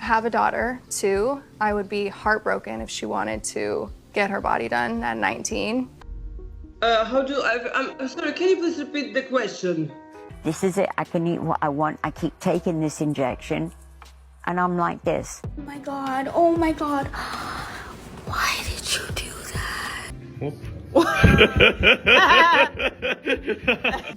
have a daughter, too. I would be heartbroken if she wanted to get her body done at 19. I'm sorry, can you please repeat the question? This is it, I can eat what I want. I keep taking this injection and I'm like this. Oh my God, oh my God. Why did you do that?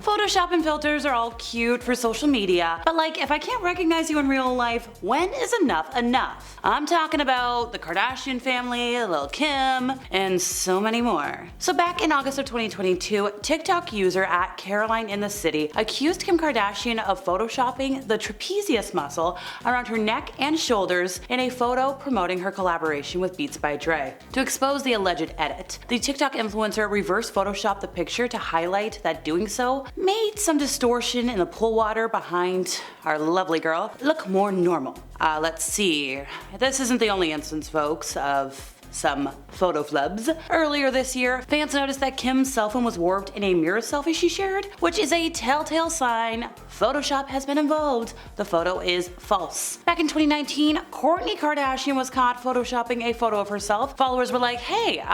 Photoshop and filters are all cute for social media, but like if I can't recognize you in real life, when is enough enough? I'm talking about the Kardashian family, Lil' Kim, and so many more. So back in August of 2022, TikTok user at Caroline in the City accused Kim Kardashian of photoshopping the trapezius muscle around her neck and shoulders in a photo promoting her collaboration with Beats by Dre. To expose the alleged edit, the TikTok influencer reverse photoshopped the picture to highlight that doing so made some distortion in the pool water behind our lovely girl look more normal. Let's see. This isn't the only instance, folks, of some photo flubs. Earlier this year, fans noticed that Kim's cell phone was warped in a mirror selfie she shared, which is a telltale sign Photoshop has been involved. The photo is false. Back in 2019, Kourtney Kardashian was caught photoshopping a photo of herself. Followers were like, hey,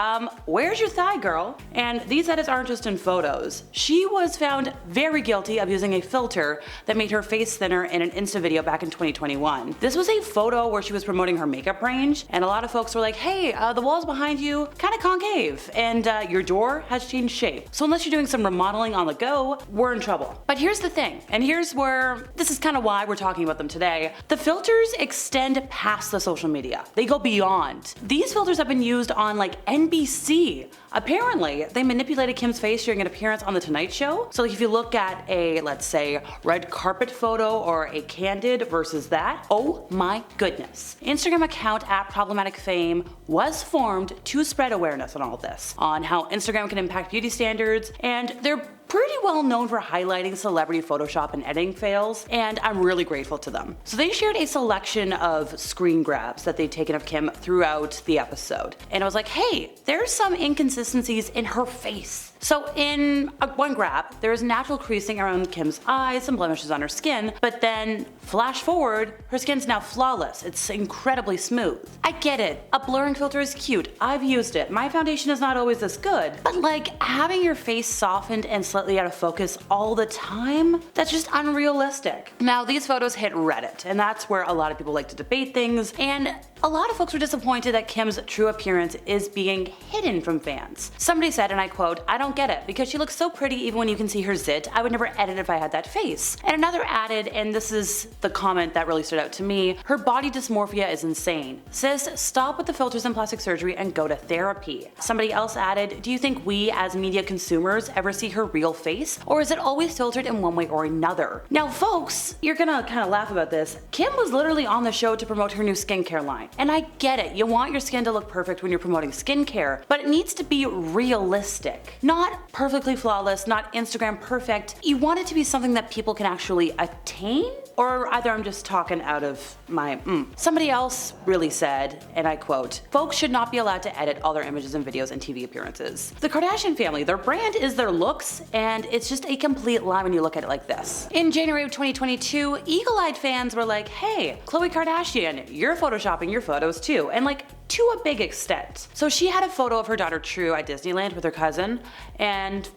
where's your thigh, girl? And these edits aren't just in photos. She was found very guilty of using a filter that made her face thinner in an Insta video back in 2021. This was a photo where she was promoting her makeup range, and a lot of folks were like, hey, the walls behind you kinda concave, and your door has changed shape. So unless you're doing some remodeling on the go, we're in trouble. But here's the thing, and here's where, this is kinda why we're talking about them today. The filters extend past the social media. They go beyond. These filters have been used on like NBC. Apparently, they manipulated Kim's face during an appearance on The Tonight Show. So like if you look at a, let's say, red carpet photo or a candid versus that, oh my goodness. Instagram account at Problematic Fame was formed to spread awareness on all this, on how Instagram can impact beauty standards, and they're pretty well known for highlighting celebrity Photoshop and editing fails, and I'm really grateful to them. So they shared a selection of screen grabs that they'd taken of Kim throughout the episode. And I was like, hey, there's some inconsistencies in her face. So in one grab, there is natural creasing around Kim's eyes, some blemishes on her skin, but then flash forward, her skin's now flawless. It's incredibly smooth. I get it, a blurring filter is cute, I've used it, my foundation is not always this good, but like having your face softened and slightly out of focus all the time, that's just unrealistic. Now these photos hit Reddit, and that's where a lot of people like to debate things, and a lot of folks were disappointed that Kim's true appearance is being hidden from fans. Somebody said, and I quote, I don't get it, because she looks so pretty even when you can see her zit, I would never edit if I had that face. And another added, and this is the comment that really stood out to me, her body dysmorphia is insane. Sis, stop with the filters and plastic surgery and go to therapy. Somebody else added, do you think we as media consumers ever see her real face, or is it always filtered in one way or another? Now folks, you're gonna kind of laugh about this, Kim was literally on the show to promote her new skincare line. And I get it, you want your skin to look perfect when you're promoting skincare, but it needs to be realistic. Not perfectly flawless, not Instagram perfect. You want it to be something that people can actually attain? Or either I'm just talking out of my Somebody else really said, and I quote, folks should not be allowed to edit all their images and videos and TV appearances. The Kardashian family, their brand is their looks, and it's just a complete lie when you look at it like this. In January of 2022, eagle-eyed fans were like, hey, Khloé Kardashian, you're photoshopping your photos too, and like to a big extent. So she had a photo of her daughter True at Disneyland with her cousin, and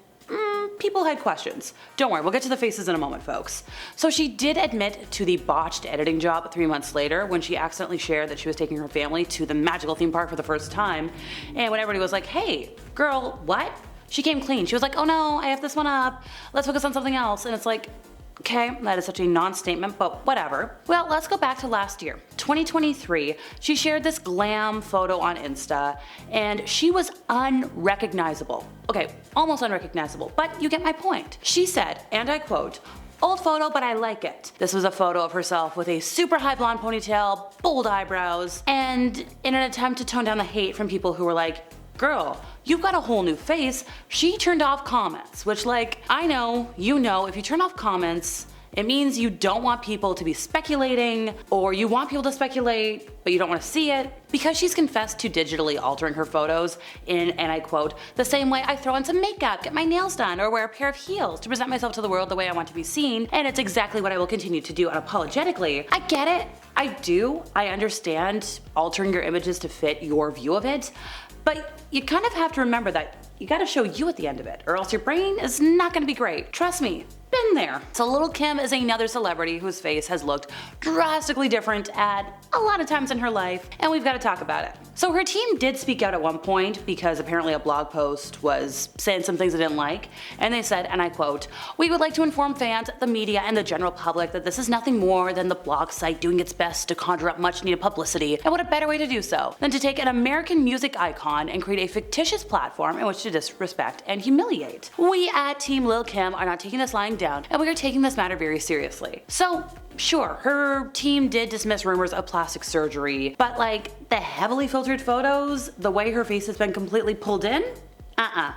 people had questions. Don't worry, we'll get to the faces in a moment, folks. So she did admit to the botched editing job 3 months later when she accidentally shared that she was taking her family to the magical theme park for the first time, and when everybody was like, hey, girl, what? She came clean. She was like, oh no, I have this one up. Let's focus on something else. And it's like, okay, that is such a non-statement, but whatever. Well, let's go back to last year, 2023. She shared this glam photo on Insta, and she was unrecognizable. Okay, almost unrecognizable, but you get my point. She said, and I quote, old photo, but I like it. This was a photo of herself with a super high blonde ponytail, bold eyebrows, and in an attempt to tone down the hate from people who were like, girl, you've got a whole new face, she turned off comments, which like, I know, you know, if you turn off comments, It means you don't want people to be speculating, or you want people to speculate, but you don't want to see it. Because she's confessed to digitally altering her photos in, and I quote, the same way I throw on some makeup, get my nails done, or wear a pair of heels to present myself to the world the way I want to be seen, and it's exactly what I will continue to do unapologetically. I get it. I do. I understand altering your images to fit your view of it, but you kind of have to remember that you gotta show you at the end of it, or else your brain is not gonna be great. Trust me. Been there. So Lil' Kim is another celebrity whose face has looked drastically different at a lot of times in her life, and we've got to talk about it. So her team did speak out at one point because apparently a blog post was saying some things they didn't like, and they said, and I quote, "We would like to inform fans, the media, and the general public that this is nothing more than the blog site doing its best to conjure up much needed publicity, and what a better way to do so than to take an American music icon and create a fictitious platform in which to disrespect and humiliate. We at Team Lil' Kim are not taking this lying down, and we are taking this matter very seriously." So sure, her team did dismiss rumors of plastic surgery, but like the heavily filtered photos, the way her face has been completely pulled in,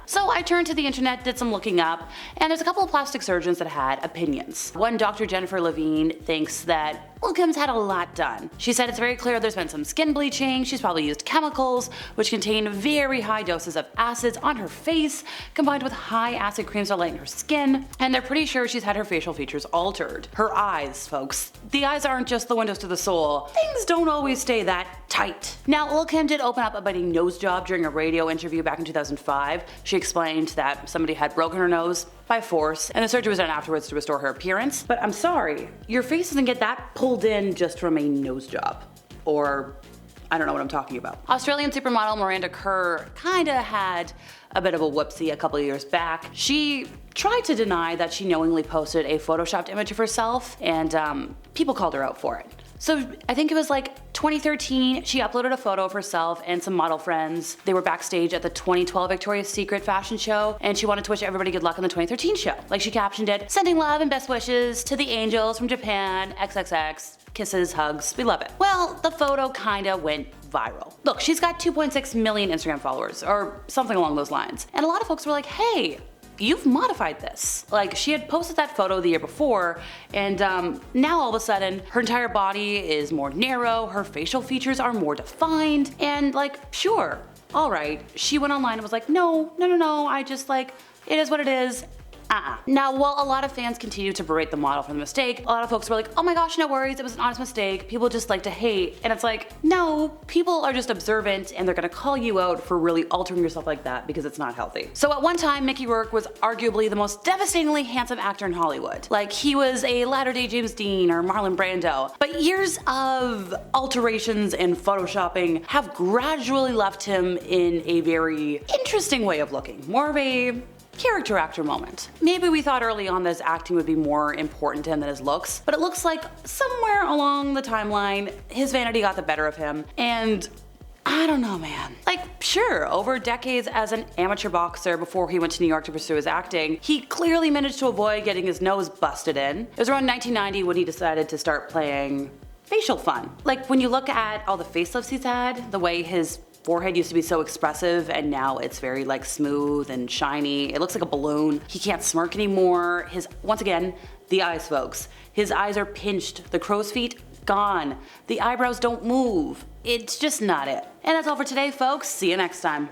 So I turned to the internet, did some looking up, and there's a couple of plastic surgeons that had opinions. One, Dr. Jennifer Levine, thinks that Lil' Kim's had a lot done. She said it's very clear there's been some skin bleaching, she's probably used chemicals, which contain very high doses of acids on her face, combined with high acid creams to lighten her skin, and they're pretty sure she's had her facial features altered. Her eyes, folks. The eyes aren't just the windows to the soul. Things don't always stay that tight. Now, Lil' Kim did open up about a nose job during a radio interview back in 2005. She explained that somebody had broken her nose by force, and the surgery was done afterwards to restore her appearance. But I'm sorry, your face doesn't get that pulled in just from a nose job. Or, I don't know what I'm talking about. Australian supermodel Miranda Kerr kinda had a bit of a whoopsie a couple of years back. She tried to deny that she knowingly posted a photoshopped image of herself, and people called her out for it. So I think it was like 2013, she uploaded a photo of herself and some model friends. They were backstage at the 2012 Victoria's Secret fashion show, and she wanted to wish everybody good luck on the 2013 show. Like she captioned it, "Sending love and best wishes to the angels from Japan, XXX, kisses, hugs, we love it." Well, the photo kinda went viral. Look, she's got 2.6 million Instagram followers, or something along those lines. And a lot of folks were like, hey, you've modified this. Like, she had posted that photo the year before, and now all of a sudden, her entire body is more narrow, her facial features are more defined, and like, sure, alright. She went online and was like, no, I just like, it is what it is. Now, while a lot of fans continue to berate the model for the mistake, a lot of folks were like, oh my gosh, no worries, it was an honest mistake, people just like to hate, and it's like, no, people are just observant and they're gonna call you out for really altering yourself like that because it's not healthy. So at one time, Mickey Rourke was arguably the most devastatingly handsome actor in Hollywood. Like, he was a latter-day James Dean or Marlon Brando, but years of alterations and photoshopping have gradually left him in a very interesting way of looking, more of a character actor moment. Maybe we thought early on that his acting would be more important to him than his looks, but it looks like somewhere along the timeline, his vanity got the better of him, and I don't know, man. Like, sure, over decades as an amateur boxer before he went to New York to pursue his acting, he clearly managed to avoid getting his nose busted in. It was around 1990 when he decided to start playing facial fun. Like, when you look at all the facelifts he's had, the way his forehead used to be so expressive and now it's very like smooth and shiny. It looks like a balloon. He can't smirk anymore. Once again, the eyes, folks. His eyes are pinched. The crow's feet, gone. The eyebrows don't move. It's just not it. And that's all for today, folks. See you next time.